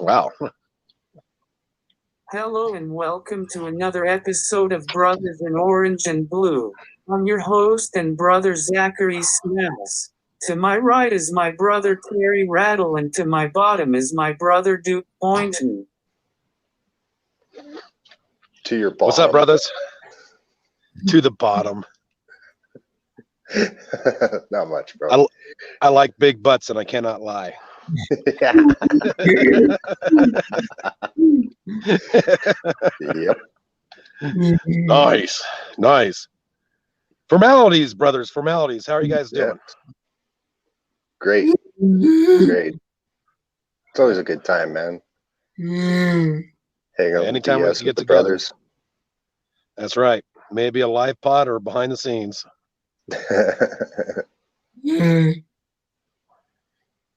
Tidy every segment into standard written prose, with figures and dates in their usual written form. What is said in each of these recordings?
Wow. Hello and welcome to another episode of Brothers in Orange and Blue. I'm your host and brother Zachary Smells. To my right is my brother Terry Rattle, and to my bottom is my brother Duke Boynton. To your bottom. What's up, brothers? To the bottom. Not much, bro. I like big butts, and I cannot lie. Yep. Nice. Formalities, brothers. Formalities. How are you guys doing? Great. It's always a good time, man. Hang out Anytime with we get the together. brothers. That's right. Maybe a live pod or behind the scenes. I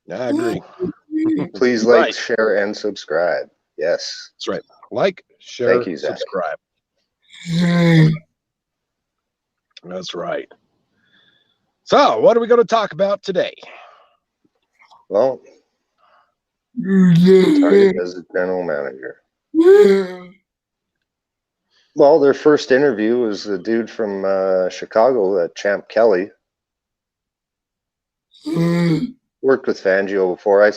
agree. Please like, Right. share, and subscribe. Yes. That's right. Like, share, Thank you, Zach. subscribe. That's right. So, what are we going to talk about today? Well, Target as a general manager. Well, their first interview was the dude from Chicago, Champ Kelly. Worked with Fangio before. I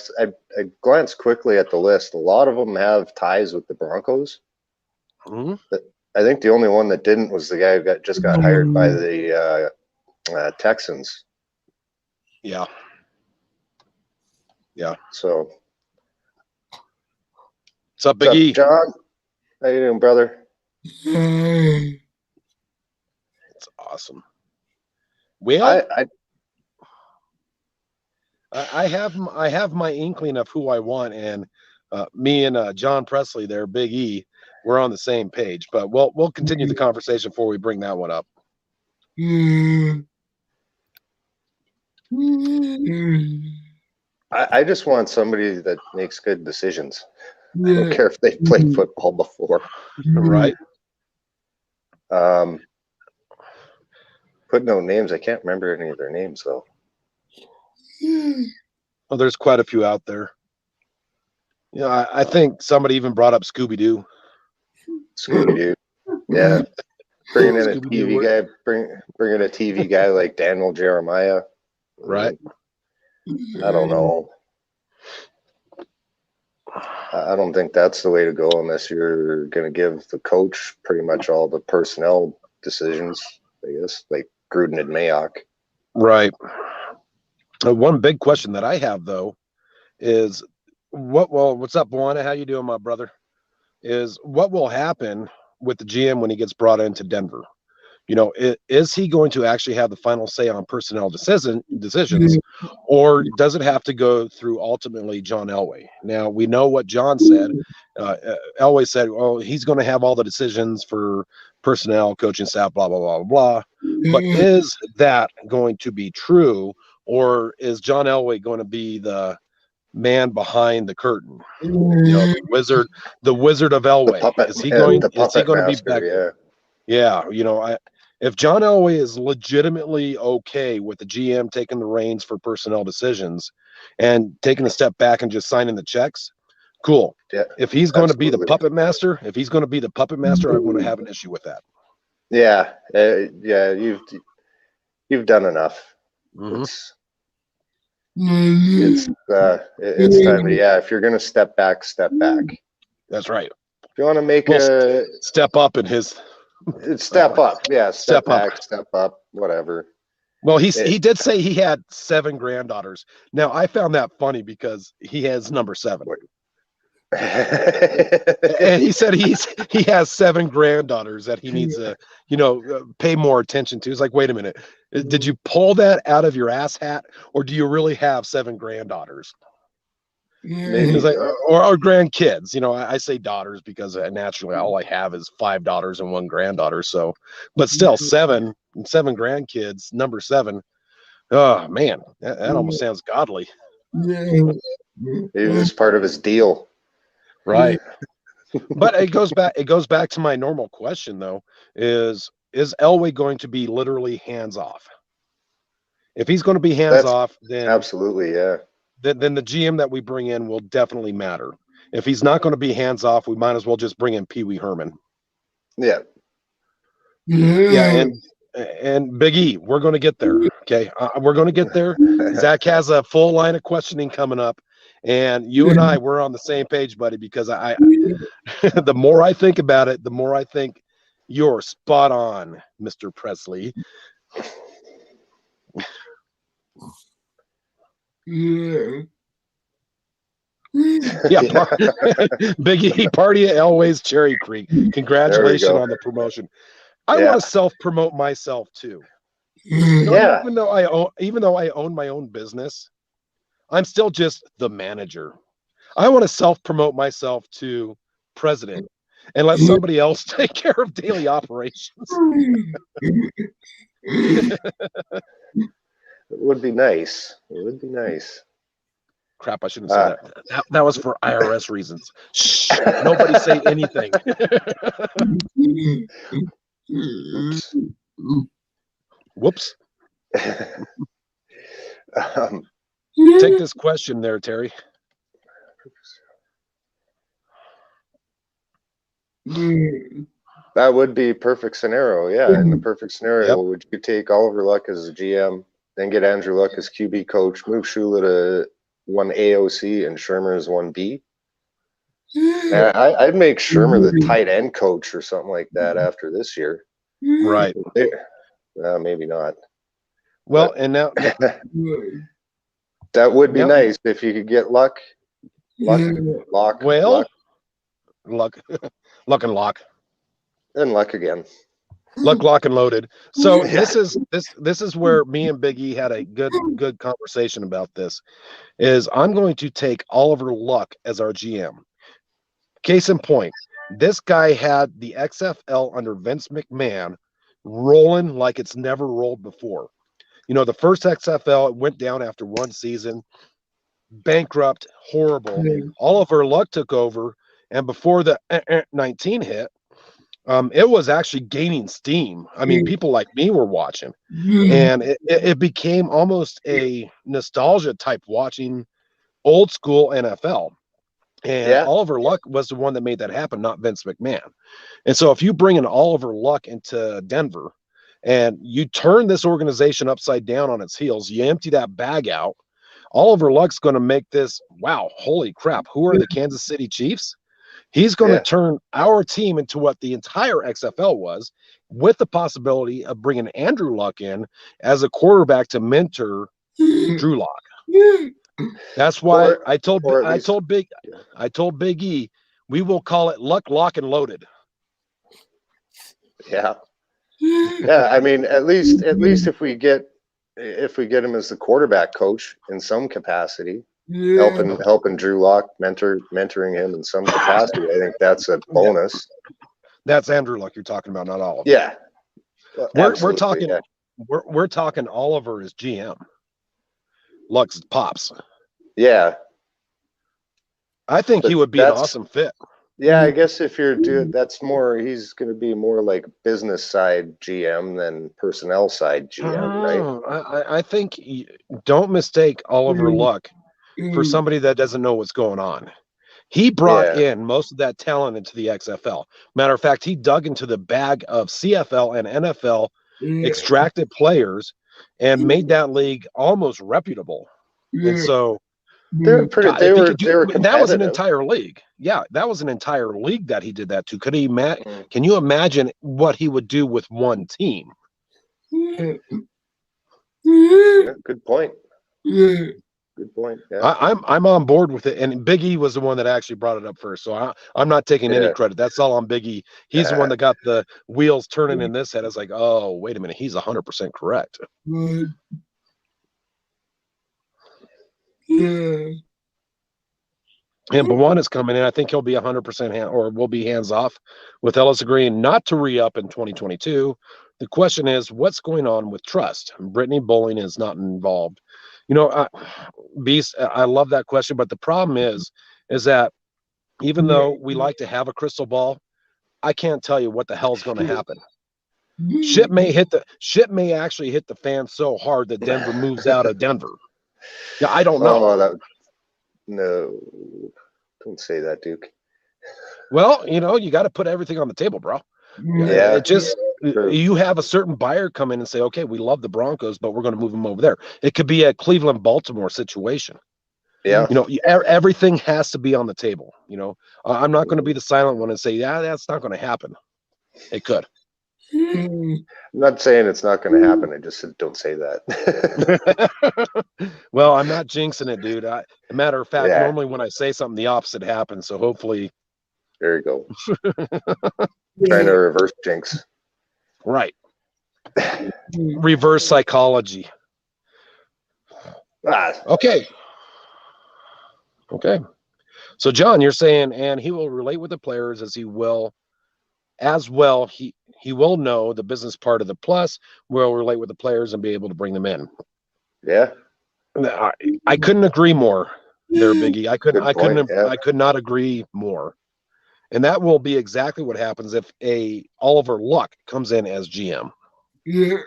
glanced quickly at the list. A lot of them have ties with the Broncos. Mm-hmm. I think the only one that didn't was the guy who just got hired by the Texans. Yeah. So, What's up, Big E? John? How you doing, brother? It's awesome. Well, I have my inkling of who I want, and me and John Presley there, Big E, we're on the same page. But we'll continue the conversation before we bring that one up. I just want somebody that makes good decisions. I don't care if they played football before. Right. Put no names. I can't remember any of their names though. Well, there's quite a few out there. You know, I think somebody even brought up Scooby-Doo. Scooby-Doo. Yeah. Bringing in a Scooby-Doo TV guy, bringing a TV guy like Daniel Jeremiah. Right. I don't know. I don't think that's the way to go unless you're going to give the coach pretty much all the personnel decisions, I guess, like Gruden and Mayock. Right. One big question that I have, though, is what's up, Juana? How you doing, my brother? Is what will happen with the GM when he gets brought into Denver? You know, is he going to actually have the final say on personnel decisions, or does it have to go through ultimately John Elway? Now, we know what John said. Elway said, well, he's going to have all the decisions for personnel, coaching staff, blah, blah, blah, blah, blah. But is that going to be true, or is John Elway going to be the man behind the curtain? You know, the wizard of Elway. Is he going to be back? Yeah, you know, if John Elway is legitimately okay with the GM taking the reins for personnel decisions and taking a step back and just signing the checks, cool. Yeah, if he's going to be the puppet master, I'm going to have an issue with that. Yeah, you've done enough. Mm-hmm. It's time to, if you're going to step back. That's right. If you want to make step up in his step up, step back, step up, whatever. Well, he did say he had 7 granddaughters. Now, I found that funny because he has number 7. And he said he has 7 granddaughters that he needs to, pay more attention to. It's like, wait a minute, did you pull that out of your ass hat, or do you really have 7 granddaughters? Maybe. Like, or grandkids. I say daughters because naturally all I have is 5 daughters and 1 granddaughter. So, but still 7 grandkids, number 7. Oh man, that almost sounds godly. It was part of his deal. Right. But it goes back to my normal question though, is Elway going to be literally hands off? If he's going to be hands That's off, then absolutely, yeah. then the GM that we bring in will definitely matter. If he's not going to be hands off, we might as well just bring in Pee Wee Herman. Yeah. Yeah, and Big E, we're going to get there. Okay, we're going to get there. Zach has a full line of questioning coming up, and you and I, we're on the same page, buddy. Because I the more I think about it, the more I think you're spot on, Mr. Presley. Yeah, Big E party at Elway's Cherry Creek. Congratulations on the promotion. I want to self-promote myself too. You know, even though I own my own business, I'm still just the manager. I want to self-promote myself to president and let somebody else take care of daily operations. It would be nice. It would be nice. Crap, I shouldn't have said that. That was for IRS reasons. Shh, nobody say anything. Whoops. Take this question there, Terry. That would be perfect scenario. Yeah, in the perfect scenario, would you take Oliver Luck as a GM, then get Andrew Luck as QB coach, move Shula to 1A OC and Shermer as 1B? Yeah, I'd make Shermer the tight end coach or something like that after this year. Right. Maybe not. Well, and now that would be nice if you could get Luck. Well, Luck and Lock. And Luck again. Luck, lock, and loaded. So this is where me and Big E had a good conversation about this. Is I'm going to take Oliver Luck as our GM. Case in point, this guy had the XFL under Vince McMahon rolling like it's never rolled before. You know, the first XFL went down after one season, bankrupt, horrible. Oliver Luck took over, and before the 19 hit, it was actually gaining steam. I mean, people like me were watching, and it became almost a nostalgia type watching old school NFL. And Oliver Luck was the one that made that happen, not Vince McMahon. And so if you bring an Oliver Luck into Denver and you turn this organization upside down on its heels, you empty that bag out, Oliver Luck's going to make this, wow, holy crap, who are the Kansas City Chiefs? He's going to turn our team into what the entire XFL was, with the possibility of bringing Andrew Luck in as a quarterback to mentor Drew Lock. That's why I told Big E, we will call it Luck, Lock, and Loaded. Yeah. I mean, at least if we get him as the quarterback coach in some capacity, helping Drew Lock, mentoring him in some capacity, I think that's a bonus. That's Andrew Luck you're talking about, not Oliver. Yeah. We're talking Oliver as GM. Luck's pops. Yeah. I think he would be an awesome fit. Yeah, I guess if you're doing he's going to be more like business side GM than personnel side GM, right? I think don't mistake Oliver Luck for somebody that doesn't know what's going on. He brought in most of that talent into the XFL. Matter of fact, he dug into the bag of CFL and NFL extracted players and made that league almost reputable. And so they were that was an entire league. Yeah, that was an entire league that he did that to. Could he can you imagine what he would do with one team? Good point. Good point. Yeah. I'm on board with it. And Big E was the one that actually brought it up first. So I'm not taking any credit. That's all on Big E. He's the one that got the wheels turning in this head. It's like, oh, wait a minute. He's 100% correct. And Bawan is coming in. I think he'll be 100% or will be hands off, with Ellis agreeing not to re-up in 2022. The question is, what's going on with trust? Brittany Bowling is not involved. You know, Beast, I love that question, but the problem is that even though we like to have a crystal ball, I can't tell you what the hell's going to happen. Shit may actually hit the fan so hard that Denver moves out of Denver. Yeah, I don't know. Oh, no, don't say that, Duke. Well, you got to put everything on the table, bro. Yeah, It just true. you have a certain buyer come in and say, okay, we love the Broncos, but we're going to move them over there. It could be a Cleveland Baltimore situation. Yeah, Everything has to be on the table. I'm not going to be the silent one and say, yeah, that's not going to happen. It could. I'm not saying it's not going to happen. I just said don't say that. Well, I'm not jinxing it, dude. A matter of fact, Yeah. normally when I say something, the opposite happens. So hopefully, There you go. Trying to reverse jinx. right. Reverse psychology. Okay. So, John, you're saying, and he will relate with the players as well. He will know the business part of the plus, will relate with the players and be able to bring them in. Yeah. I couldn't agree more there, Biggie. I could not agree more. And that will be exactly what happens if a Oliver Luck comes in as GM. Yeah,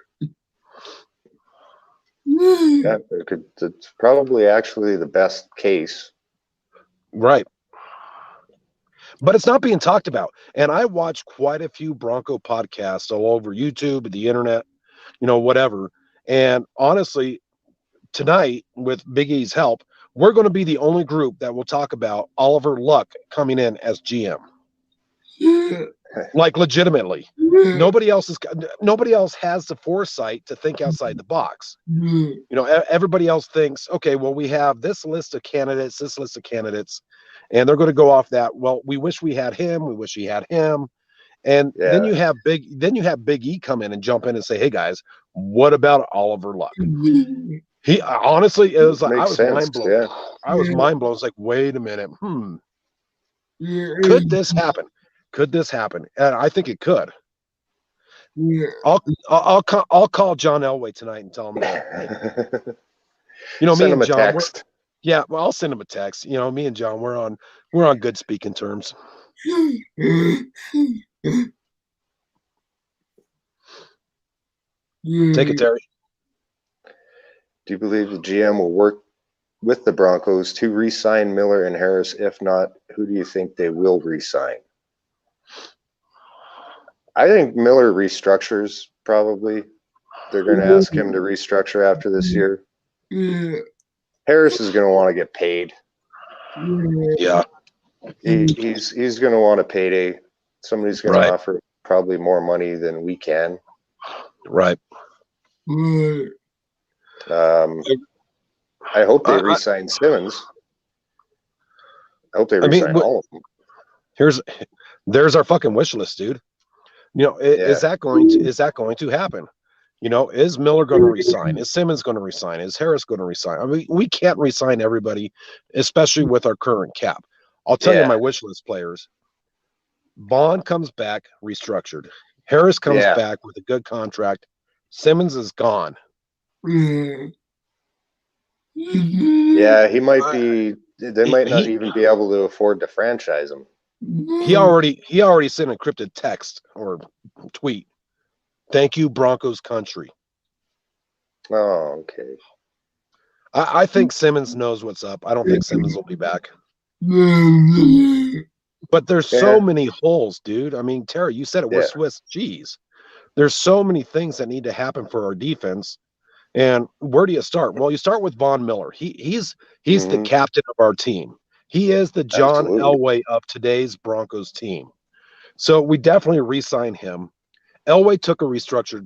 it's probably actually the best case. Right. But it's not being talked about. And I watch quite a few Bronco podcasts all over YouTube, the internet, whatever. And honestly, tonight, with Big E's help, we're going to be the only group that will talk about Oliver Luck coming in as GM. Like legitimately. Nobody else has the foresight to think outside the box. Everybody else thinks, okay, well, we have this list of candidates, and they're going to go off that. Well, we wish we had him. We wish he had him. And then you have Big E come in and jump in and say, hey guys, what about Oliver Luck? He honestly, it was like, I was mind blown. Yeah. I was mind blown. It's like, wait a minute. Could this happen? And I think it could. Yeah. I'll call John Elway tonight and tell him that. Me and John. Text. Yeah, well, I'll send him a text. Me and John, we're on good speaking terms. Take it, Terry. Do you believe the GM will work with the Broncos to re-sign Miller and Harris? If not, who do you think they will re-sign? I think Miller restructures, probably. They're going to ask him to restructure after this year. Harris is going to want to get paid. Yeah. He's going to want a payday. Somebody's going to offer probably more money than we can. Right. I hope they re-sign Simmons. I hope they re-sign all of them. There's our fucking wish list, dude. Is that going to happen? Is Miller going to resign? Is Simmons going to resign? Is Harris going to resign? I mean, we can't resign everybody, especially with our current cap. I'll tell you my wish list players. Vaughn comes back restructured. Harris comes back with a good contract. Simmons is gone. Yeah, he might be. They might not even be able to afford to franchise him. He already sent an encrypted text or tweet. Thank you, Broncos country. Oh, okay. I think Simmons knows what's up. I don't think Simmons will be back. But there's so many holes, dude. I mean, Terry, you said it. We're Swiss cheese. There's so many things that need to happen for our defense. And where do you start? Well, you start with Von Miller. He's the captain of our team. He is the John Elway of today's Broncos team. So we definitely re-sign him. Elway took a restructured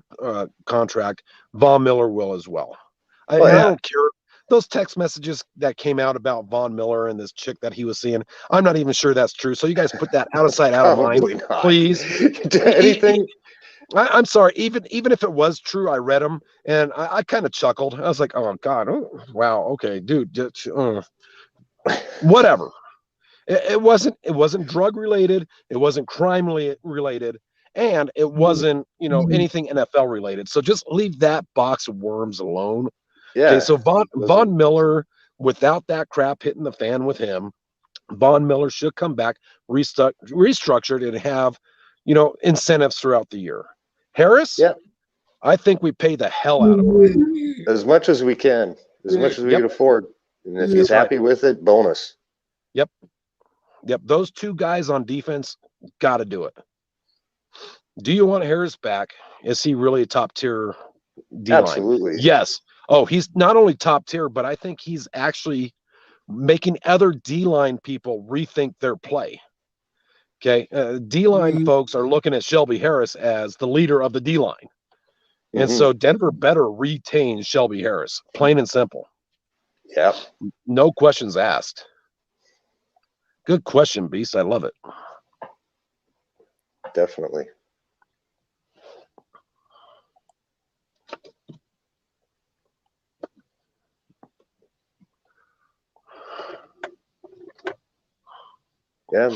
contract. Von Miller will as well. I don't care. Those text messages that came out about Von Miller and this chick that he was seeing, I'm not even sure that's true. So you guys put that out of sight, out of mind, please. Anything? I'm sorry. Even if it was true, I read them and I kind of chuckled. I was like, "Oh God, wow, okay, dude, whatever." It wasn't drug related. It wasn't crime related, and it wasn't anything NFL related. So just leave that box of worms alone. Yeah. Okay. So Von Miller, without that crap hitting the fan with him, Von Miller should come back restructured and have incentives throughout the year. Harris, Yeah. I think we pay the hell out of him. As much as we can, as much as we can afford. And if he's happy with it, bonus. Yep. Those two guys on defense got to do it. Do you want Harris back? Is he really a top tier D-line? Absolutely. Yes. Oh, he's not only top tier, but I think he's actually making other D-line people rethink their play. Okay. D-line folks are looking at Shelby Harris as the leader of the D-line. And so Denver better retain Shelby Harris, plain and simple. Yeah. No questions asked. Good question, Beast. I love it. Definitely. Yeah,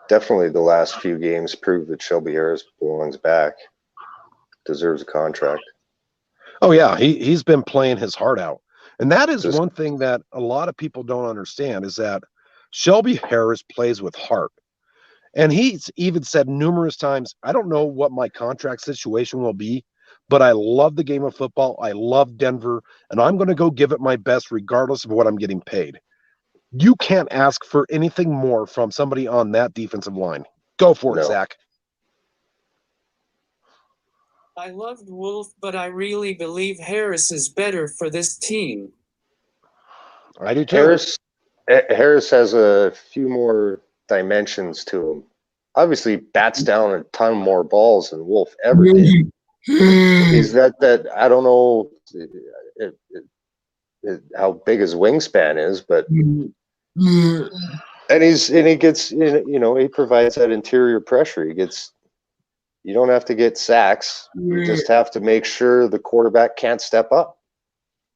definitely the last few games prove that Shelby Harris belongs back, deserves a contract. Oh, yeah, he's been playing his heart out. And that is one thing that a lot of people don't understand is that Shelby Harris plays with heart. And he's even said numerous times, I don't know what my contract situation will be, but I love the game of football. I love Denver, and I'm going to go give it my best regardless of what I'm getting paid. You can't ask for anything more from somebody on that defensive line. Go for it, Zach. I loved Wolf, but I really believe Harris is better for this team. I do too. Harris has a few more dimensions to him. Obviously, bats down a ton more balls than Wolf ever did. He's that I don't know how big his wingspan is, but and he gets, he provides that interior pressure. You don't have to get sacks. You just have to make sure the quarterback can't step up.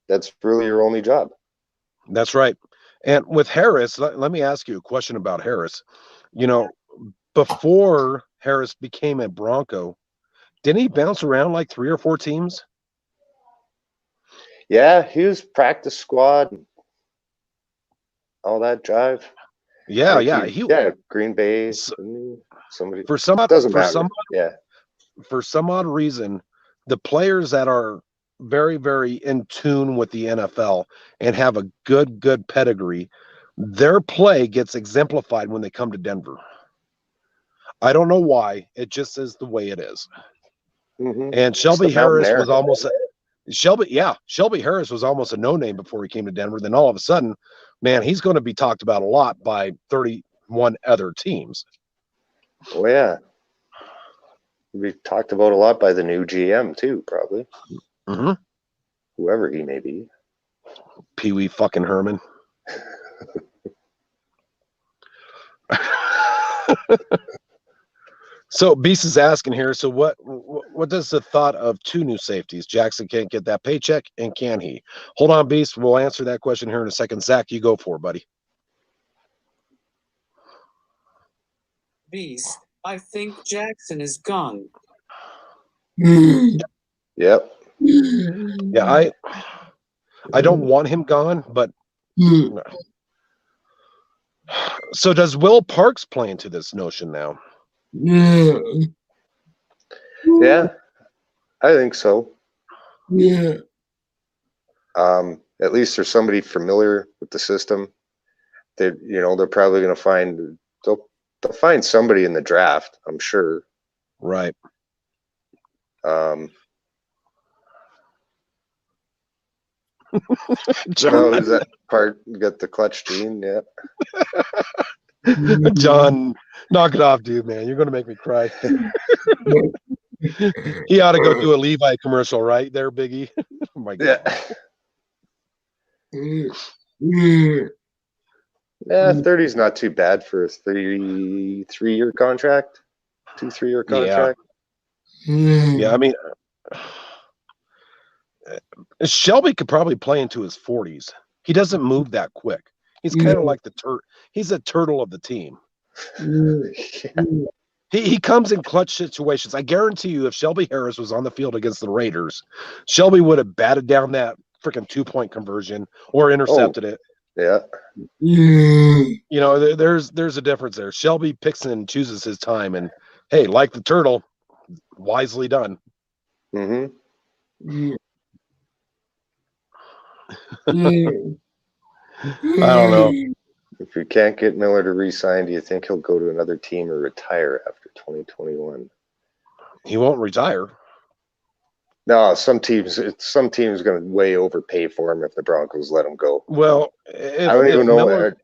That's really your only job. That's right. And with Harris, let me ask you a question about Harris. Before Harris became a Bronco, didn't he bounce around like 3 or 4 teams? Yeah, he was practice squad, all that jive. Yeah. Green Bay. Somebody for some odd reason, the players that are very, very in tune with the NFL and have a good pedigree, their play gets exemplified when they come to Denver. I don't know why. It just is the way it is. And Shelby Harris was almost Shelby Harris was almost a no-name before he came to Denver. Then all of a sudden, man, he's going to be talked about a lot by 31 other teams. Oh, yeah. We talked about a lot by the new GM, too, probably. Whoever he may be. Pee Wee fucking Herman. So Beast is asking here, so what does the thought of 2 new safeties? Jackson can't get that paycheck, and can he? Hold on, Beast. We'll answer that question here in a second. Zach, you go for it, buddy. Beast, I think Jackson is gone. Yep. Yeah, I don't want him gone, but so does Will Parks play into this notion now? Yeah, I think so. Yeah. At least there's somebody familiar with the system. They're probably going to they'll find somebody in the draft, I'm sure. Right. John, is that part? You got the clutch gene, yeah. John, knock it off, dude, man. You're gonna make me cry. He ought to go do a Levi commercial right there, Biggie. Oh my God. Yeah, 30's not too bad for a 3-year contract. 2-3-year contract. Yeah, I mean, Shelby could probably play into his 40s. He doesn't move that quick. He's kind of like he's a turtle of the team. He comes in clutch situations. I guarantee you, if Shelby Harris was on the field against the Raiders, Shelby would have batted down that freaking 2-point conversion or intercepted it. Yeah. There's a difference there. Shelby picks and chooses his time, and hey, like the turtle, wisely done. Mm-hmm. I don't know. If you can't get Miller to re-sign, do you think he'll go to another team or retire after 2021? He won't retire. No, some teams going to way overpay for him if the Broncos let him go. Well, I don't even know. Miller,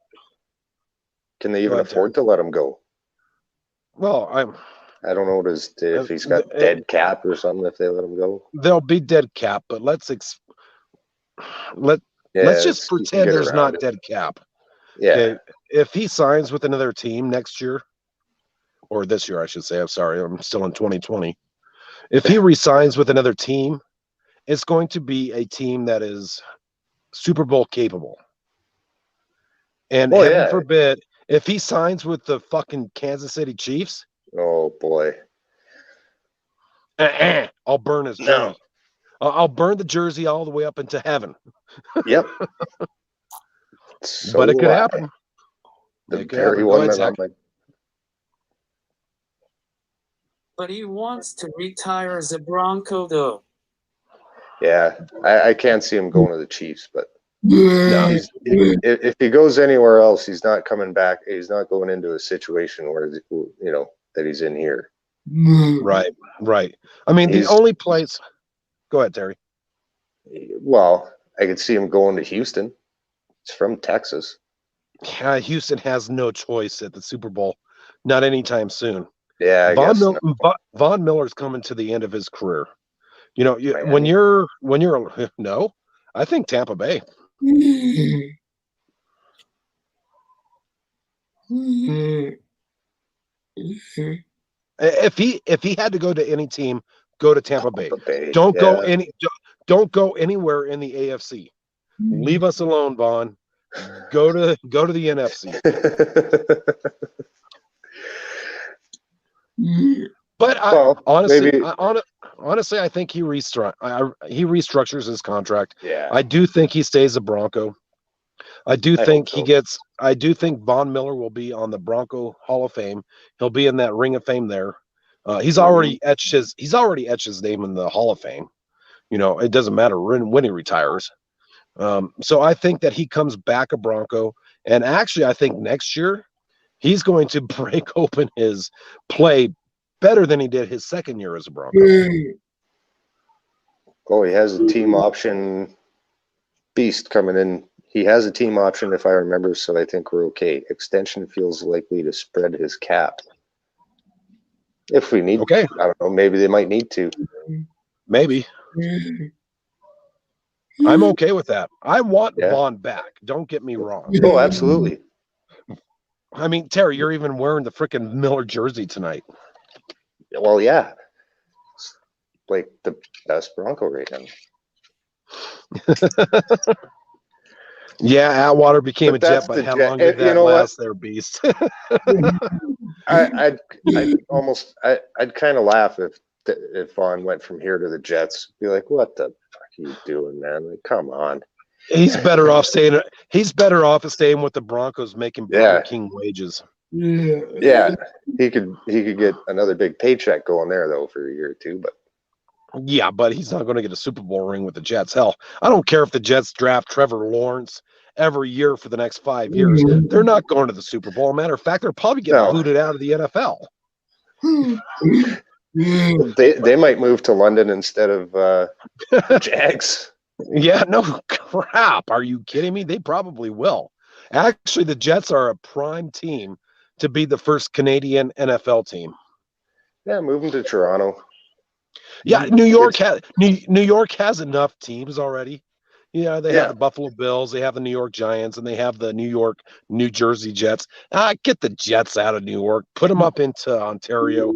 Can they even afford to let him go? Well, I don't know if he's got dead cap or something if they let him go. They'll be dead cap, but let's just pretend there's not dead cap. Yeah. Okay. If he signs with another team next year, or this year, I should say, I'm sorry, I'm still in 2020. If he resigns with another team, it's going to be a team that is Super Bowl capable. And heaven forbid, if he signs with the fucking Kansas City Chiefs, oh boy, I'll burn his jersey. I'll burn the jersey all the way up into heaven. Yep. But it could happen. The very one that I'm like. But he wants to retire as a Bronco, though. Yeah, I can't see him going to the Chiefs, but if he goes anywhere else, he's not coming back. He's not going into a situation where that he's in here. Right. I mean, the only place. Go ahead, Terry. Well, I could see him going to Houston. It's from Texas. Yeah, Houston has no choice at the Super Bowl, not anytime soon. Yeah, Von Miller's coming to the end of his career. You know, when you're no, I think Tampa Bay. If he had to go to any team, go to Tampa Bay. Don't go anywhere in the AFC. Leave us alone, Vaughn. Go to the NFC. But honestly, I think he restructures his contract. Yeah. I do think he stays a Bronco. I do think Von Miller will be on the Bronco Hall of Fame. He'll be in that Ring of Fame there. He's already etched his name in the Hall of Fame. You know, it doesn't matter when he retires. So I think that he comes back a Bronco, and actually, I think next year he's going to break open his play better than he did his second year as a Bronco. Oh, he has a team option beast coming in. He has a team option, if I remember, so I think we're okay. Extension feels likely to spread his cap. If we need, I don't know, maybe they might need to. Maybe. I'm okay with that. I want Vaughn back. Don't get me wrong. Oh, absolutely. I mean, Terry, you're even wearing the freaking Miller jersey tonight. Well, yeah. It's like the best Bronco right now. Yeah, Atwater became a Jet, but how long did that last there, Beast? I'd kind of laugh if Vaughn went from here to the Jets. Be like, what the fuck are you doing, man? Like, come on. He's better off staying with the Broncos, making Burger King wages. Yeah, he could get another big paycheck going there though for a year or two, but. Yeah, but he's not going to get a Super Bowl ring with the Jets. Hell, I don't care if the Jets draft Trevor Lawrence every year for the next 5 years. They're not going to the Super Bowl. Matter of fact, they're probably getting booted out of the NFL. They might move to London instead of Jags. Yeah, no crap. Are you kidding me? They probably will. Actually, the Jets are a prime team to be the first Canadian NFL team. Yeah, move them to Toronto. Yeah, New York has enough teams already. Yeah, they have the Buffalo Bills, they have the New York Giants, and they have the New Jersey Jets. Get the Jets out of New York, put them up into Ontario,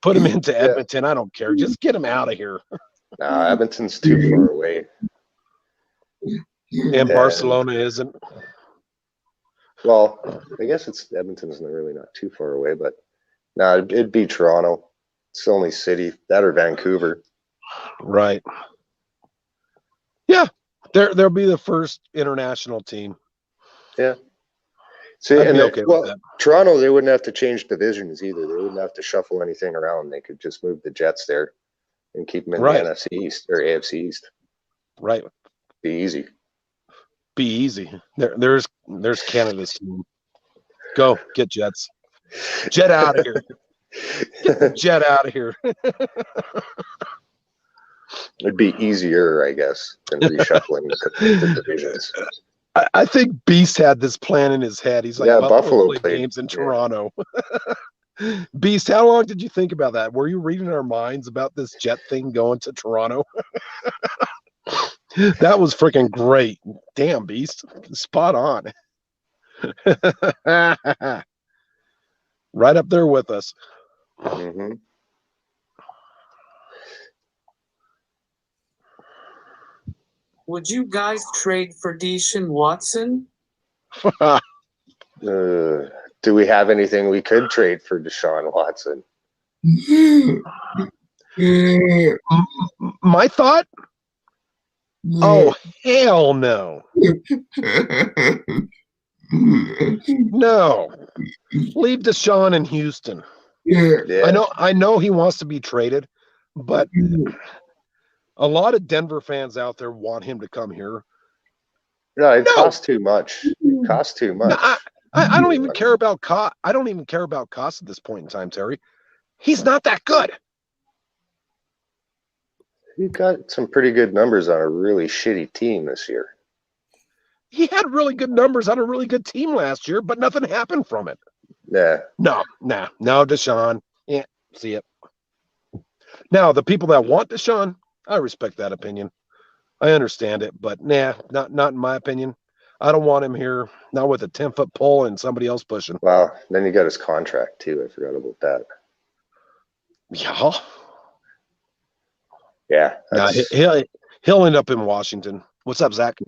put them into Edmonton. I don't care. Just get them out of here. Nah, Edmonton's too far away. And Barcelona isn't. Well, I guess Edmonton's really not too far away, but no, it'd be Toronto. It's the only city, that or Vancouver. Right. Yeah, they'll be the first international team. Yeah. See, I'd and be okay with that. Toronto, they wouldn't have to change divisions either. They wouldn't have to shuffle anything around. They could just move the Jets there and keep them in the NFC East or AFC East. Right. Be easy. Be easy. There's Canada's team. Go get Jets. Jet out of here. Get the jet out of here. It'd be easier, I guess, than reshuffling the divisions. I think Beast had this plan in his head. He's like, Yeah, Buffalo play played games in Toronto. Beast, how long did you think about that? Were you reading our minds about this jet thing going to Toronto? That was freaking great. Damn, Beast. Spot on. Right up there with us. Mm-hmm. Would you guys trade for Deshaun Watson? Do we have anything we could trade for Deshaun Watson? My thought? Oh, hell no. No. Leave Deshaun in Houston. Yeah. I know he wants to be traded, but a lot of Denver fans out there want him to come here. No, it costs too much. It costs too much. No, I don't even care about cost. I don't even care about cost at this point in time, Terry. He's not that good. He got some pretty good numbers on a really shitty team this year. He had really good numbers on a really good team last year, but nothing happened from it. Yeah. No, Deshaun. Yeah, see it. Now, the people that want Deshaun, I respect that opinion. I understand it, but not in my opinion. I don't want him here, not with a 10-foot pole and somebody else pushing. Well, then you got his contract too. I forgot about that. Yeah. Yeah. He'll end up in Washington. What's up, Zach?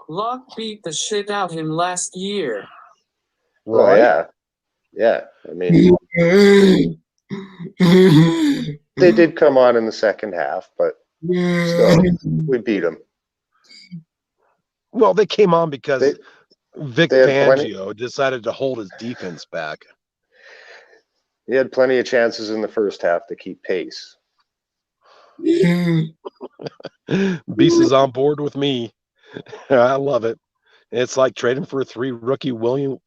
Luck beat the shit out of him last year. Well, right? Yeah. I mean, they did come on in the second half, but still, we beat them. Well, they came on because Vic Fangio decided to hold his defense back. He had plenty of chances in the first half to keep pace. Beast is on board with me. I love it. It's like trading for three rookie Ricky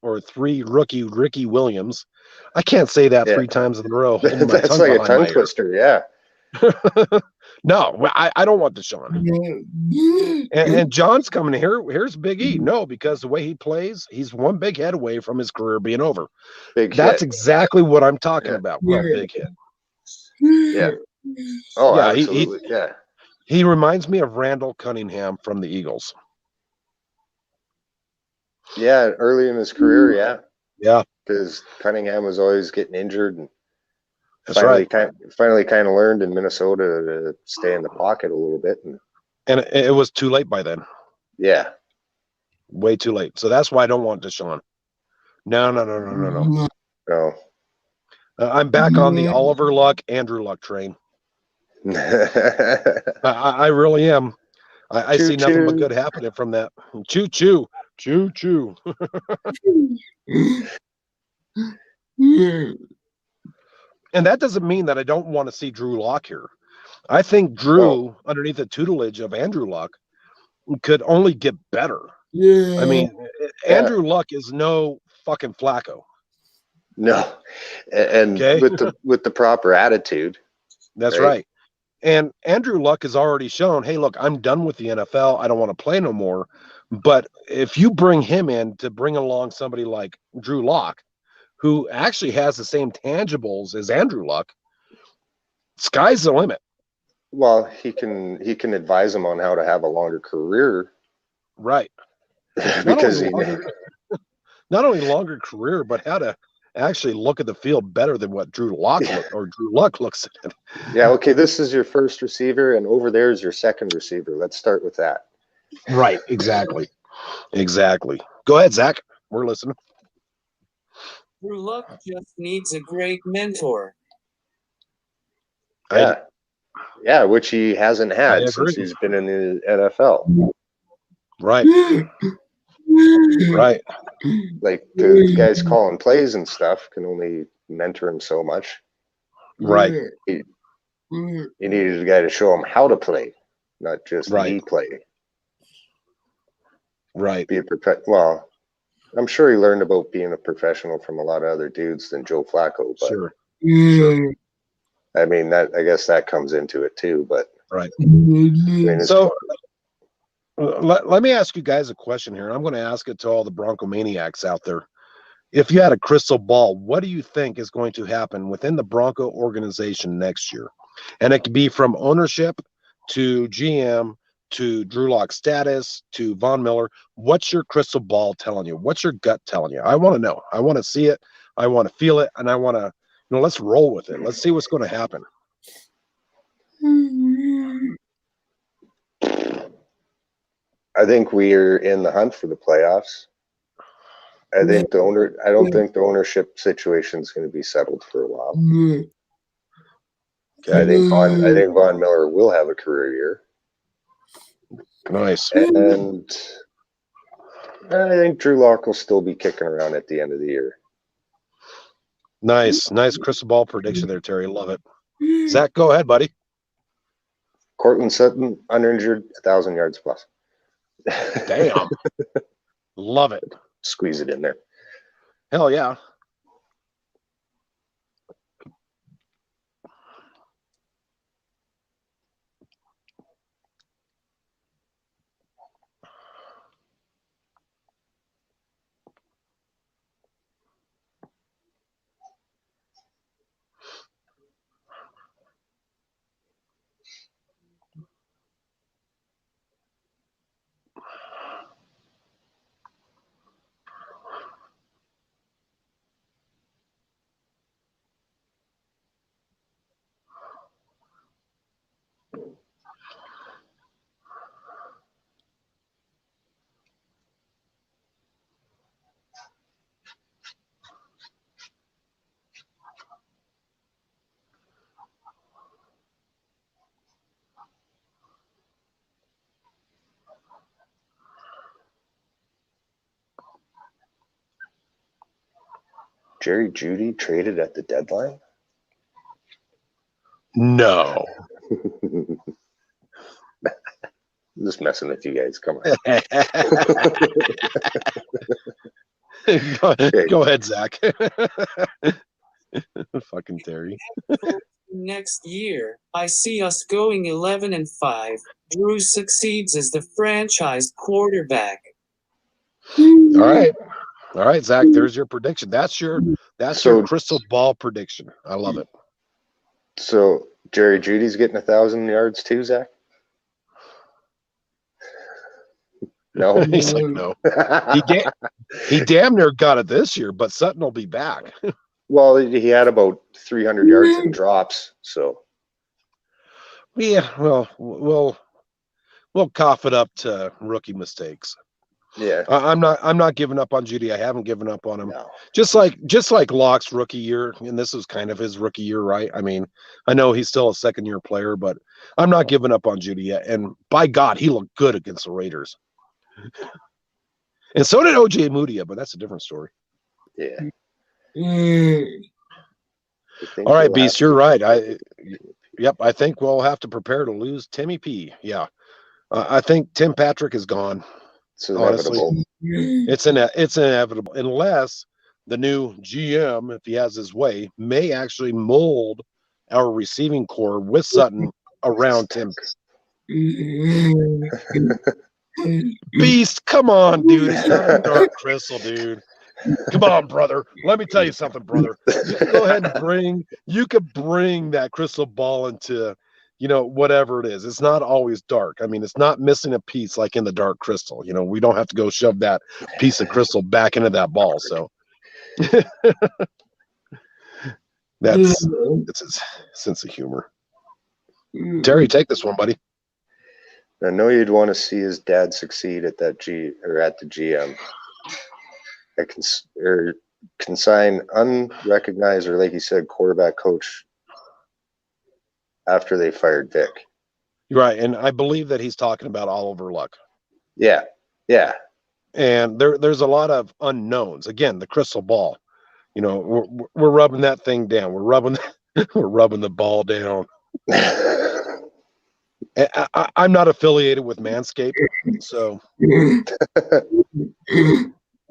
Williams. I can't say that 3 times in a row. That's like a tongue twister, yeah. No, I don't want Deshaun. And John's coming here. Here's Big E. No, because the way he plays, he's one big head away from his career being over. That's exactly what I'm talking about. Well, big hit. Yeah. Oh, yeah, absolutely. He reminds me of Randall Cunningham from the Eagles. Yeah, early in his career, yeah. Yeah. Because Cunningham was always getting injured and finally kind of learned in Minnesota to stay in the pocket a little bit. And it was too late by then. Yeah. Way too late. So that's why I don't want Deshaun. No. I'm back on the Oliver Luck, Andrew Luck train. I really am. I see nothing but good happening from that. Choo choo. Choo choo. And that doesn't mean that I don't want to see Drew Lock here. I think Drew, underneath the tutelage of Andrew Luck, could only get better. Yeah. I mean, Andrew Luck is no fucking Flacco. No. And with the proper attitude. That's right. And Andrew Luck has already shown, hey, look, I'm done with the NFL. I don't want to play no more. But if you bring him in to bring along somebody like Drew Lock, who actually has the same tangibles as Andrew Luck, sky's the limit. Well, he can advise him on how to have a longer career. Right. Because not only longer career, but how to actually look at the field better than what Drew Luck looks at it. Yeah, okay, this is your first receiver, and over there is your second receiver. Let's start with that. Right, exactly. Go ahead, Zach. We're listening. Drew Luck just needs a great mentor. Yeah, which he hasn't had since he's been in the NFL. Right. Right. Like the guys calling plays and stuff can only mentor him so much. Right. You needed a guy to show him how to play, not just Right. the play. Right. Be a well, I'm sure he learned about being a professional from a lot of other dudes than Joe Flacco, but Sure. I mean that I guess that comes into it too. But Right. I mean, So let me ask you guys a question here. I'm going to ask it to all the Bronco maniacs out there. If you had a crystal ball, what do you think is going to happen within the Bronco organization next year? And it could be from ownership to GM to Drew Lock status to Von Miller. What's your crystal ball telling you? What's your gut telling you? I want to know. I want to see it. I want to feel it. And I want to, let's roll with it. Let's see what's going to happen. I think we're in the hunt for the playoffs. I think I don't think the ownership situation is going to be settled for a while. Okay. I think Von Miller will have a career year. Nice. And I think Drew Lock will still be kicking around at the end of the year. Nice crystal ball prediction there, Terry. Love it. Zach, go ahead, buddy. Cortland Sutton, uninjured, 1,000 yards plus. Damn. Love it. Squeeze it in there. Hell yeah. Jerry Jeudy traded at the deadline? No. Just messing with you guys. Come on. Go ahead, Zach. Fucking Terry. Next year, I see us going 11-5. Drew succeeds as the franchise quarterback. All right, Zach. There's your prediction. That's your crystal ball prediction. I love it. So Jerry Jeudy's getting 1,000 yards too, Zach? No. He's like, no. He damn near got it this year, but Sutton will be back. Well, he had about 300 yards in drops, so. Yeah, well, we'll cough it up to rookie mistakes. Yeah. I'm not giving up on Jeudy. I haven't given up on him. No. Just like Locke's rookie year, and this was kind of his rookie year, right? I mean, I know he's still a second-year player, but I'm not giving up on Jeudy yet. And by God, he looked good against the Raiders. And so did OJ Mudia, but that's a different story. Yeah. All right, Beast, you're right. I think we'll have to prepare to lose Timmy P. Yeah. I think Tim Patrick is gone. It's inevitable. Honestly, it's inevitable unless the new GM, if he has his way, may actually mold our receiving core with Sutton around Tim. Beast, come on, dude. It's not a dark crystal, dude. Come on, brother. Let me tell you something, brother. You can go ahead and bring that crystal ball into, whatever it is. It's not always dark. I mean, it's not missing a piece like in the dark crystal. We don't have to go shove that piece of crystal back into that ball. So it's his sense of humor. Terry, take this one, buddy. I know you'd want to see his dad succeed at at the GM. Can sign unrecognized, or like you said, quarterback coach after they fired Vic. Right, and I believe that he's talking about Oliver Luck. Yeah. and there's a lot of unknowns. Again, the crystal ball. We're rubbing that thing down. We're rubbing we're rubbing the ball down. I'm not affiliated with Manscaped, so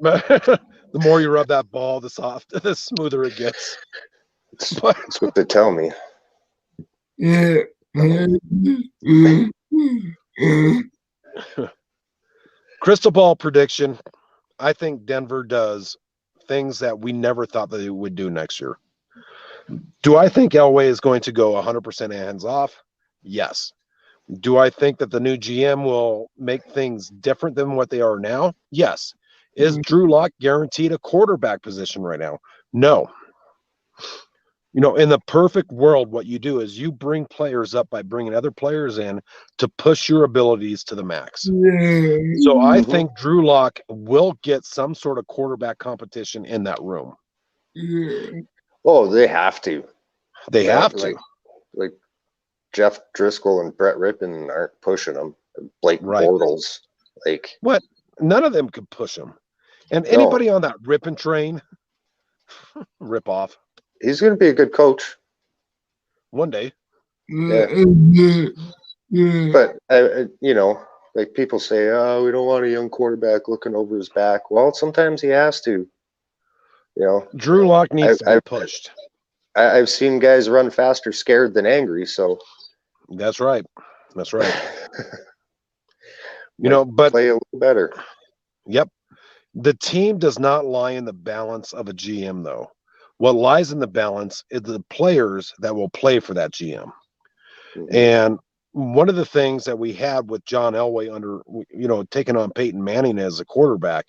the more you rub that ball, the smoother it gets. That's what they tell me. Crystal ball prediction. I think Denver does things that we never thought that they would do next year. Do I think Elway is going to go 100% hands off? Yes. Do I think that the new GM will make things different than what they are now? Yes. Is Drew Lock guaranteed a quarterback position right now? No. In the perfect world, what you do is you bring players up by bringing other players in to push your abilities to the max. So I think Drew Lock will get some sort of quarterback competition in that room. Oh, they have to. They have to. Like Jeff Driscoll and Brett Rippon aren't pushing them. Blake Bortles. What? None of them could push them. And anybody on that Rippon train, rip off. He's going to be a good coach. One day. Yeah. But, like people say, oh, we don't want a young quarterback looking over his back. Well, sometimes he has to. Drew Lock needs to be pushed. I've seen guys run faster scared than angry, so. That's right. But play a little better. Yep. The team does not lie in the balance of a GM, though. What lies in the balance is the players that will play for that GM. And one of the things that we had with John Elway taking on Peyton Manning as a quarterback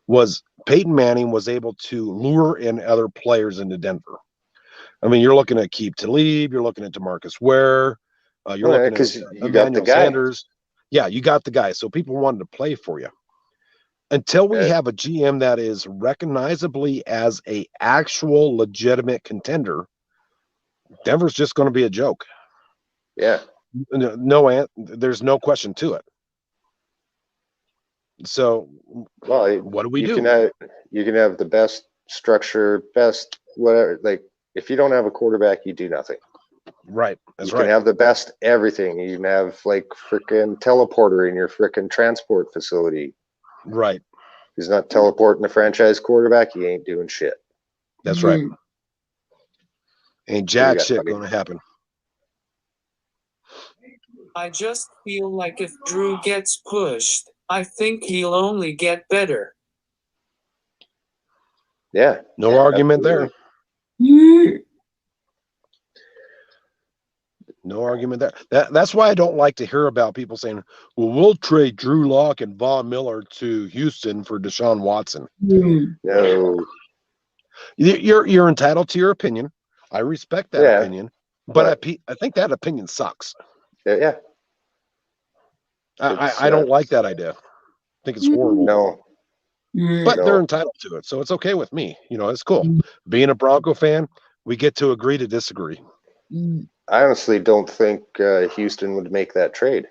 was Peyton Manning was able to lure in other players into Denver. I mean, you're looking at Keith Talib, you're looking at DeMarcus Ware, you're looking at Emmanuel Sanders. Yeah, you got the guy. So people wanted to play for you. Until we have a GM that is recognizably as a actual legitimate contender, Denver's just going to be a joke. Yeah. No, there's no question to it. So, what do we do? You can have the best structure, best whatever. Like, if you don't have a quarterback, you do nothing. Right. That's you can have the best everything. You can have like freaking teleporter in your freaking transport facility. Right. He's not teleporting the franchise quarterback. He ain't doing shit. That's right. Ain't jack shit going to happen. I just feel like if Drew gets pushed, I think he'll only get better. Yeah. No argument there. No argument there. That's why I don't like to hear about people saying, well, we'll trade Drew Lock and Von Miller to Houston for Deshaun Watson. No. You're entitled to your opinion. I respect that opinion. But I think that opinion sucks. Yeah. I don't like that idea. I think it's horrible. No. But they're entitled to it. So it's okay with me. It's cool. Being a Bronco fan, we get to agree to disagree. I honestly don't think Houston would make that trade.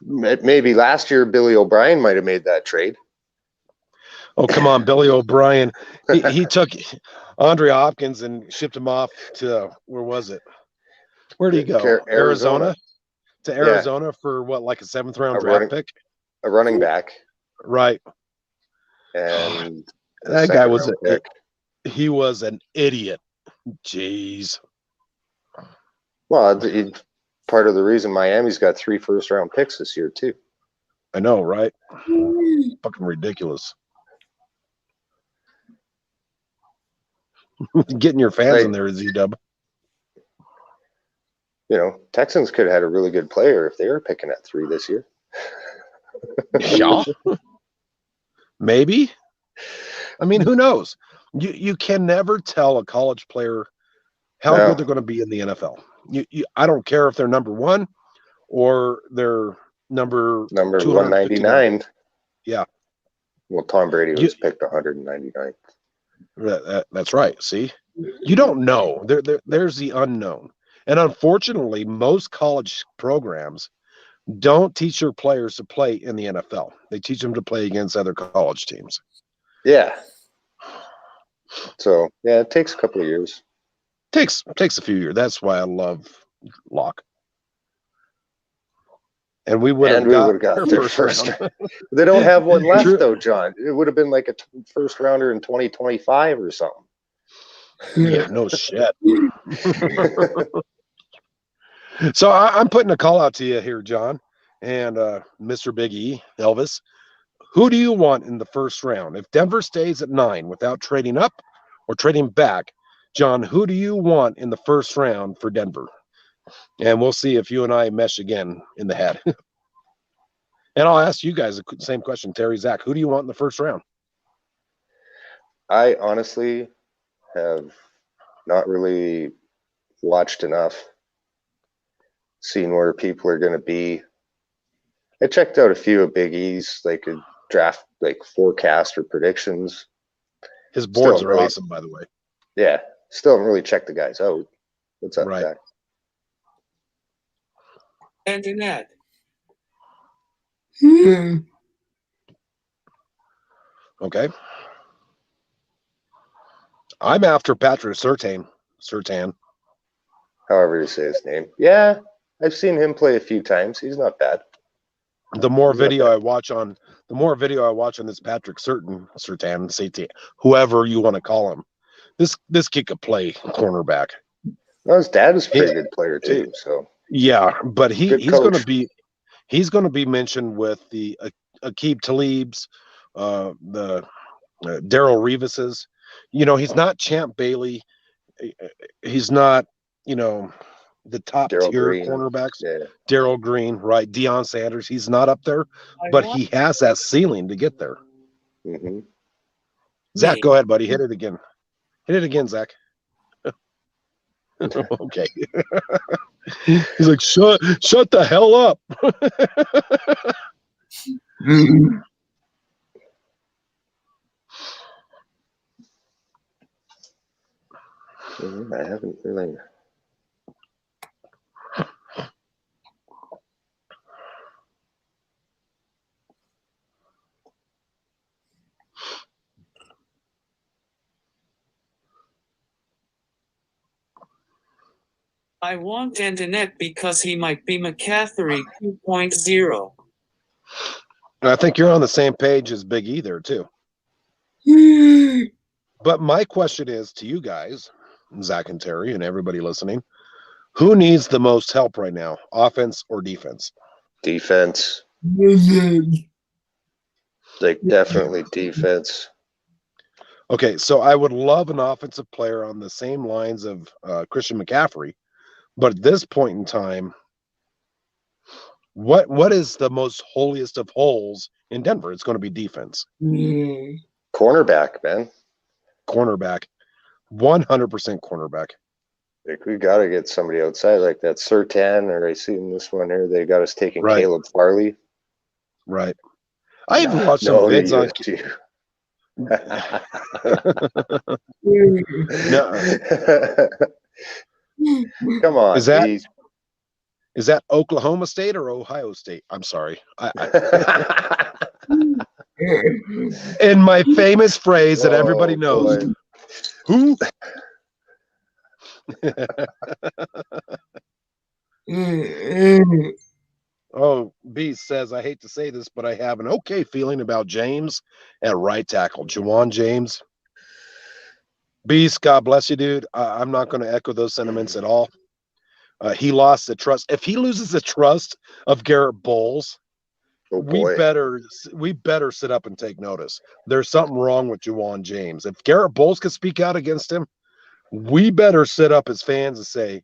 Maybe last year Billy O'Brien might have made that trade. Oh, come on, Billy O'Brien. He took Andre Hopkins and shipped him off to, where was it? Where did he go? Arizona? To Arizona for what, like a 7th round draft pick? A running back. Right. And that guy was he was an idiot. Jeez. Well, part of the reason Miami's got 3 first-round picks this year too. I know, right? Fucking ridiculous. Getting your fans in there, Z-Dub. Texans could have had a really good player if they were picking at 3 this year. Yeah. Maybe. I mean, who knows? You can never tell a college player how good they're going to be in the NFL. I don't care if they're number 1 or they're number 199. Yeah. Well, Tom Brady was picked 199th. That's right. See, you don't know. There's the unknown. And unfortunately, most college programs don't teach your players to play in the NFL. They teach them to play against other college teams. Yeah. So yeah, it takes a couple of years. Takes a few years. That's why I love Locke. And we would have got their first round. They don't have one left True. though, John. It would have been like a first rounder in 2025 or something. Yeah, no shit. So I'm putting a call out to you here, John, and Mr. Big E, Elvis. Who do you want in the first round? If Denver stays at 9 without trading up or trading back, John, who do you want in the first round for Denver? And we'll see if you and I mesh again in the head. And I'll ask you guys the same question, Terry, Zach. Who do you want in the first round? I honestly have not really watched enough, seen where people are going to be. I checked out a few of Big E's, like a draft, like forecast or predictions. His boards are really awesome, by the way. Yeah, still haven't really checked the guys out. What's up, right. Zach? And Annette. Okay. I'm after Patrick Surtain. However you say his name. Yeah, I've seen him play a few times. He's not bad. The more video I watch on this Patrick Surtain, whoever you want to call him, this kid could play cornerback. Well, his dad is a pretty good player too. So yeah, but he's going to be mentioned with the Aqib Talib's, the Daryl Revis's. You know, he's not Champ Bailey. He's not, the top tier cornerbacks. Yeah. Daryl Green, right? Deion Sanders. He's not up there, but he has that ceiling to get there. Mm-hmm. Zach, go ahead, buddy. Hit it again. Hit it again, Zach. Okay. He's like, shut the hell up. I haven't really. I want Antoinette because he might be McCaffrey 2.0. I think you're on the same page as Big E there, too. But my question is to you guys, Zach and Terry, and everybody listening, who needs the most help right now, offense or defense? Defense. Like, definitely defense. Okay, so I would love an offensive player on the same lines of Christian McCaffrey, but at this point in time, what is the most holiest of holes in Denver? It's going to be defense. Cornerback, man. Cornerback. 100% cornerback. Like, we got to get somebody outside like that. Surtain, or I see in this one here, they got us taking Caleb Farley. Right. I even watched some vids on No. Come on. Is that Oklahoma State or Ohio State? I'm sorry. In my famous phrase that everybody knows. Boy. Who? Oh, Beast says, I hate to say this, but I have an okay feeling about James at right tackle. Juwan James. Beast, God bless you, dude. I'm not going to echo those sentiments at all. He lost the trust. If he loses the trust of Garrett Bowles, we better sit up and take notice. There's something wrong with Juwan James. If Garrett Bowles could speak out against him, we better sit up as fans and say,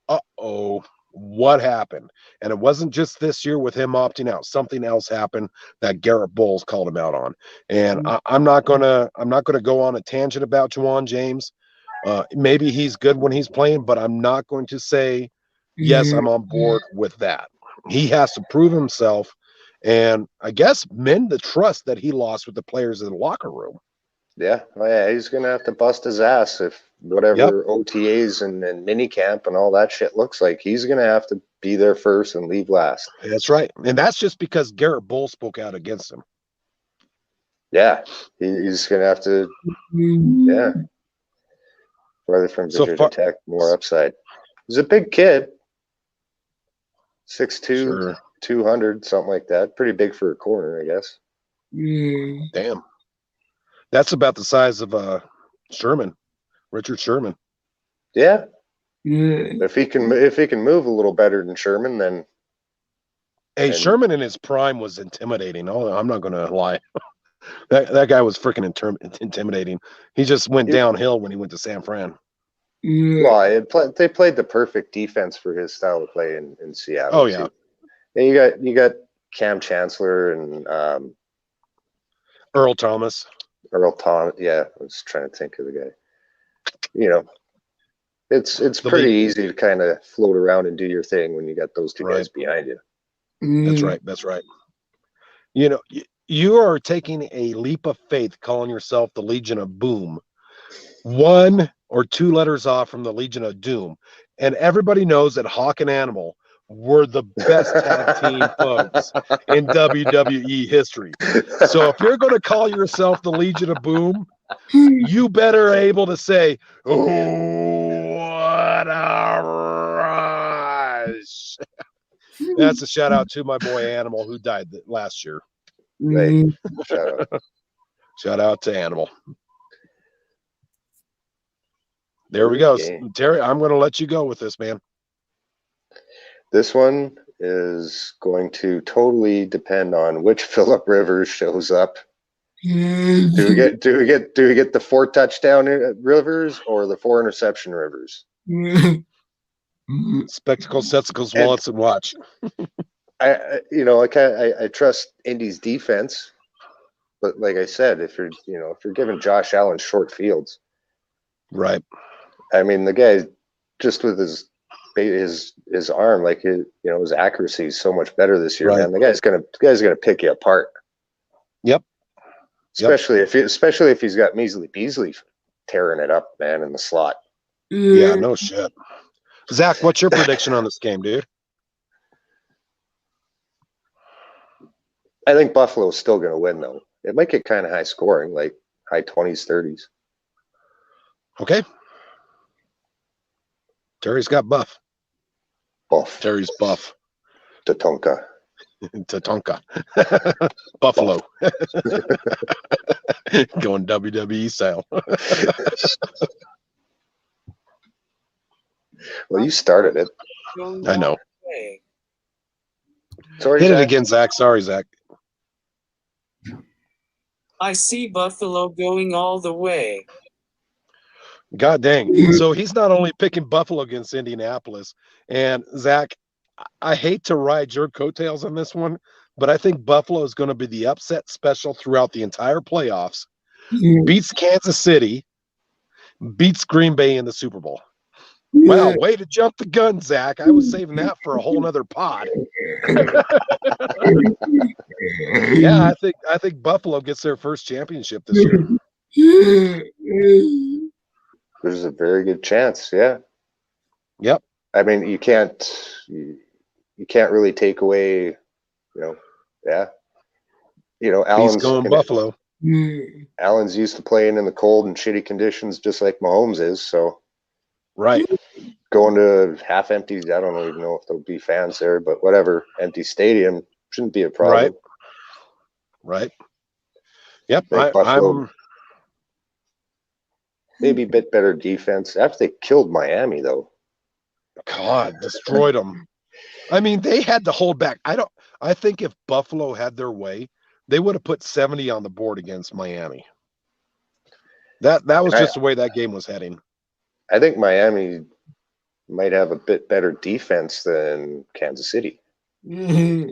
uh-oh, what happened? And it wasn't just this year with him opting out. Something else happened that Garrett Bowles called him out on. And I'm not gonna go on a tangent about Juwan James. Maybe he's good when he's playing, but I'm not going to say, yes, I'm on board with that. He has to prove himself and I guess mend the trust that he lost with the players in the locker room. Yeah, oh, yeah, he's gonna have to bust his ass if whatever OTAs and mini camp and all that shit looks like. He's gonna have to be there first and leave last. That's right. And that's just because Garrett Bull spoke out against him. Yeah, he's gonna have to. Yeah, farther from Virginia Tech, more upside. He's a big kid, 6'2", Sure. 200, something like that. Pretty big for a corner, I guess. Damn. That's about the size of Sherman, Richard Sherman. Yeah. If he can move a little better than Sherman, then. Hey, Sherman in his prime was intimidating. Oh, I'm not going to lie. that guy was freaking intimidating. He just went downhill when he went to San Fran. Well, they played the perfect defense for his style of play in Seattle. Oh yeah. And you got Cam Chancellor and Earl Thomas. Yeah, I was trying to think of the guy. You know, it's pretty easy to kind of float around and do your thing when you got those two guys behind you. That's right. That's right. You know, you are taking a leap of faith calling yourself the Legion of Boom. 1 or 2 letters off from the Legion of Doom. And everybody knows that Hawk and Animal were the best tag team folks in WWE history. So if you're going to call yourself the Legion of Boom, you better able to say, "Oh, what a rush." That's a shout out to my boy Animal who died last year. Right. Shout out. Shout out to Animal. There we go. Terry, I'm going to let you go with this, man. This one is going to totally depend on which Phillip Rivers shows up. Do we get the 4 touchdown Rivers or the 4 interception Rivers? Spectacles, setsicles, wallets, and watch. I trust Indy's defense, but like I said, if you're giving Josh Allen short fields, right? I mean, the guy just with his arm, like his accuracy is so much better this year, man. The guy's gonna pick you apart. Yep. Especially if he's got Measly Beasley tearing it up, man, in the slot. Yeah, no shit. Zach, what's your prediction on this game, dude? I think Buffalo's still going to win, though. It might get kind of high scoring, like high 20s, 30s. Okay. Terry's got buff. Terry's buff. Tatonka. Buffalo. Going WWE style. Well, you started it. I know. Sorry, hit Zach. it again, Zach. Sorry, Zach. I see Buffalo going all the way. God dang. So he's not only picking Buffalo against Indianapolis. And Zach, I hate to ride your coattails on this one, but I think Buffalo is going to be the upset special throughout the entire playoffs. Beats Kansas City, beats Green Bay in the Super Bowl. Wow, way to jump the gun, Zach. I was saving that for a whole nother pod. Yeah, I think Buffalo gets their first championship this year. There's a very good chance, yeah. Yep. I mean, you can't really take away, Allen's going Buffalo. Allen's used to playing in the cold and shitty conditions just like Mahomes is, so right. Going to half empty, I don't even know if there'll be fans there, but whatever, empty stadium shouldn't be a problem. Right. Yep. I'm maybe a bit better defense. After they killed Miami, though. God, destroyed them. I mean, they had to hold back. I think if Buffalo had their way, they would have put 70 on the board against Miami. That was just the way that game was heading. I think Miami might have a bit better defense than Kansas City. Yeah.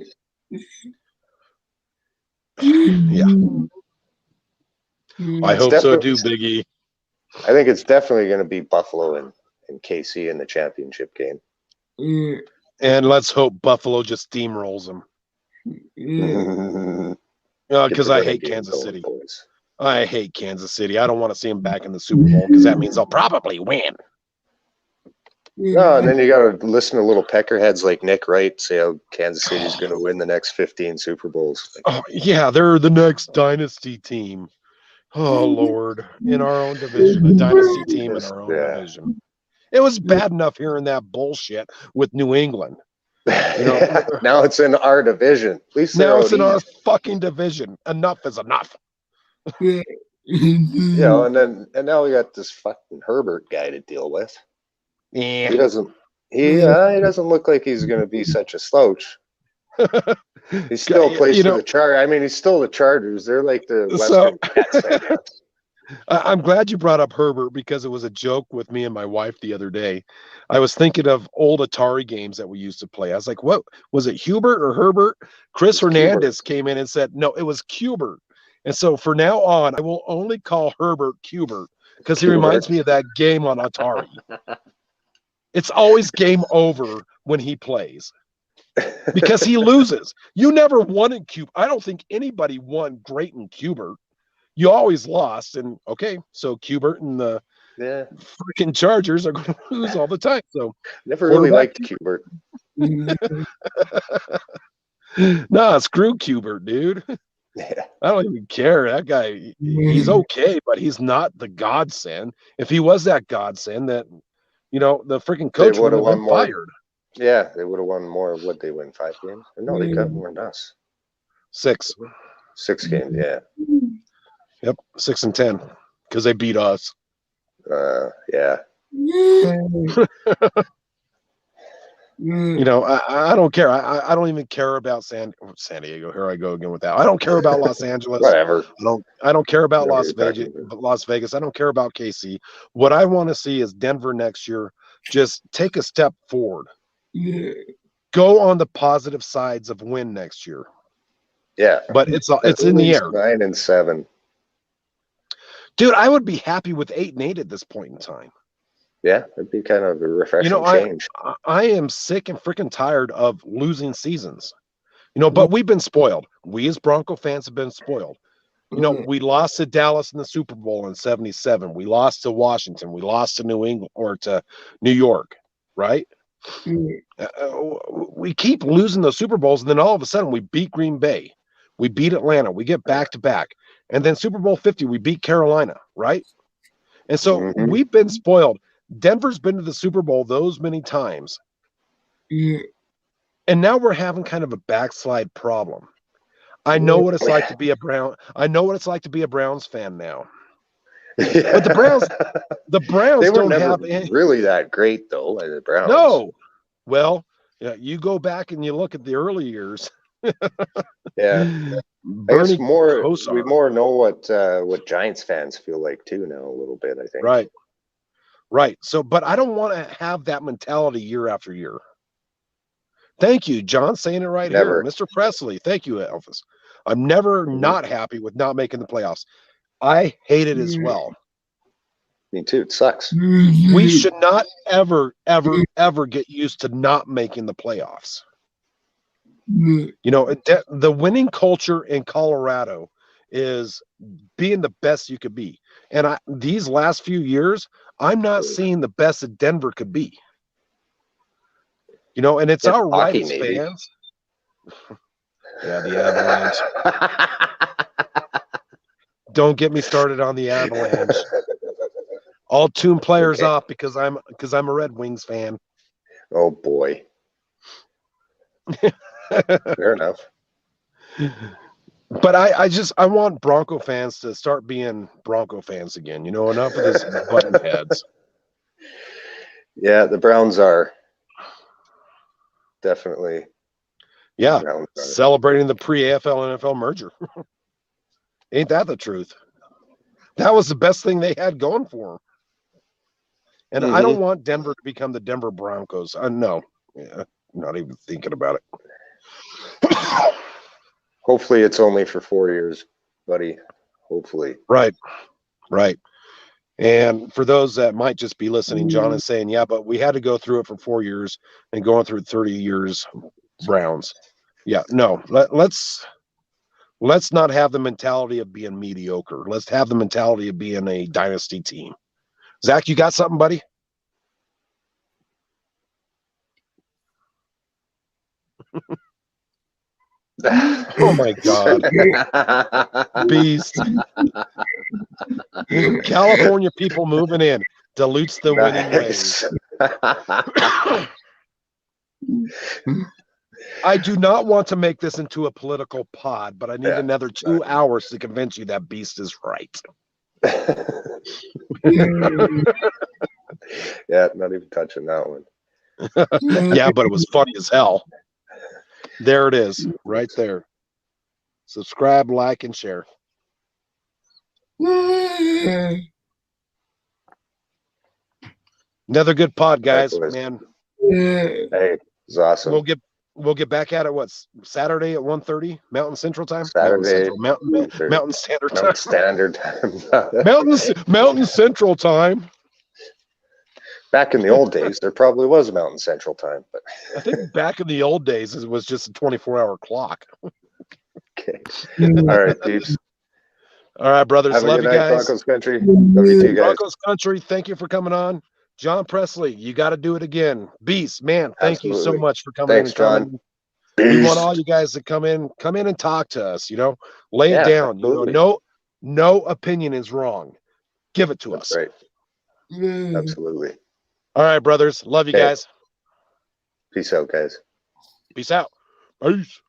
I hope so too, Big E. I think it's definitely going to be Buffalo and KC in the championship game. And let's hope Buffalo just steamrolls them. Because I hate Kansas City. I hate Kansas City. I don't want to see them back in the Super Bowl because that means they'll probably win. No, and then you got to listen to little peckerheads like Nick Wright say how Kansas City's going to win the next 15 Super Bowls. Oh, yeah, they're the next dynasty team. Oh, Lord. In our own division, a dynasty team in our own division. It was bad enough hearing that bullshit with New England. You know, now it's in our division. At least now it's in our fucking division. Enough is enough. You know, and now we got this fucking Herbert guy to deal with. Yeah. He doesn't look like he's going to be such a slouch. He still plays for the Chargers. I mean, he's still the Chargers. They're like the Western Pats. I'm glad you brought up Herbert because it was a joke with me and my wife the other day. I was thinking of old Atari games that we used to play. I was like, what was it, Hubert or Herbert? Chris Hernandez came in and said, no, it was Cubert. And so for now on, I will only call Herbert Cubert because he reminds me of that game on Atari. It's always game over when he plays because he loses. You never won in Cubert. I don't think anybody won great in Cubert. You always lost. And okay, so Cubert and the freaking Chargers are going to lose all the time. So never really liked Cubert. Nah, screw Cubert, dude. Yeah. I don't even care. That guy, he's okay, but he's not the godsend. If he was that godsend, that the freaking coach would have been fired. Yeah, they would have won more. Would they win 5 games? No, they got more than us. 6. 6 games, yeah. Yep, 6 and 10 because they beat us. Yeah. I don't care. I don't even care about San Diego. Here I go again with that. I don't care about Los Angeles. Whatever. I don't care about Las Vegas. I don't care about KC. What I want to see is Denver next year just take a step forward. Yeah. Go on the positive sides of win next year. Yeah. But it's in the air. 9 and 7. Dude, I would be happy with 8 and 8 at this point in time. Yeah, it'd be kind of a refreshing change. I am sick and freaking tired of losing seasons. But we've been spoiled. We as Bronco fans have been spoiled. We lost to Dallas in the Super Bowl in 77. We lost to Washington. We lost to New England or to New York, right? We keep losing those Super Bowls, and then all of a sudden we beat Green Bay. We beat Atlanta. We get back-to-back. And then Super Bowl 50, we beat Carolina, right? And so we've been spoiled. Denver's been to the Super Bowl those many times. And now we're having kind of a backslide problem. I know what it's like to be a Browns fan now. Yeah. But the Browns they were don't never have any really that great though, like the Browns. No. Well, you go back and you look at the early years. Yeah. I guess we more know what Giants fans feel like too now a little bit, I think. Right. So, but I don't want to have that mentality year after year. Thank you, John, saying it right here. Mr. Presley. Thank you, Elvis. I'm never not happy with not making the playoffs. I hate it as well. Me too. It sucks. We should not ever get used to not making the playoffs. The winning culture in Colorado is being the best you could be. And these last few years, I'm not seeing the best that Denver could be. And it's our right as fans. Yeah, the Avalanche. Don't get me started on the Avalanche. I'll tune players off because I'm a Red Wings fan. Oh boy. Fair enough. But I want Bronco fans to start being Bronco fans again. Enough of this button heads. Yeah, the Browns are definitely. Yeah, celebrating the pre-AFL NFL merger. Ain't that the truth? That was the best thing they had going for them. And I don't want Denver to become the Denver Broncos. No, I'm not even thinking about it. Hopefully it's only for 4 years, buddy. Hopefully. Right. And for those that might just be listening, John is saying, yeah, but we had to go through it for 4 years and going through 30 years Browns. Yeah, no, let's Let's not have the mentality of being mediocre. Let's have the mentality of being a dynasty team. Zach, you got something, buddy? Oh my God. Beast. California people moving in dilutes the winning ways. I do not want to make this into a political pod, but I need another 2 hours to convince you that Beast is right. Yeah, not even touching that one. Yeah, but it was funny as hell. There it is, right there. Subscribe, like, and share. Another good pod, guys. Man, hey, it's awesome. We'll get back at it. What's Saturday at 1:30 Mountain Central Time? Saturday, Mountain Standard Time. Standard Time. Mountain Central Time. Back in the old days, there probably was a Mountain Central Time, but I think back in the old days, it was just a 24-hour clock. Okay. All right, dudes. All right, brothers. Have a Love good you night, guys. Broncos country. Love you too, guys. Broncos country. Thank you for coming on. John Presley, you got to do it again. Beast, man, thank you so much for coming. Thanks, in. John. We want all you guys to come in and talk to us. Lay it down. Absolutely. No opinion is wrong. Give it to us. Right. Absolutely. All right, brothers. Love you guys. Peace out, guys. Peace out. Peace.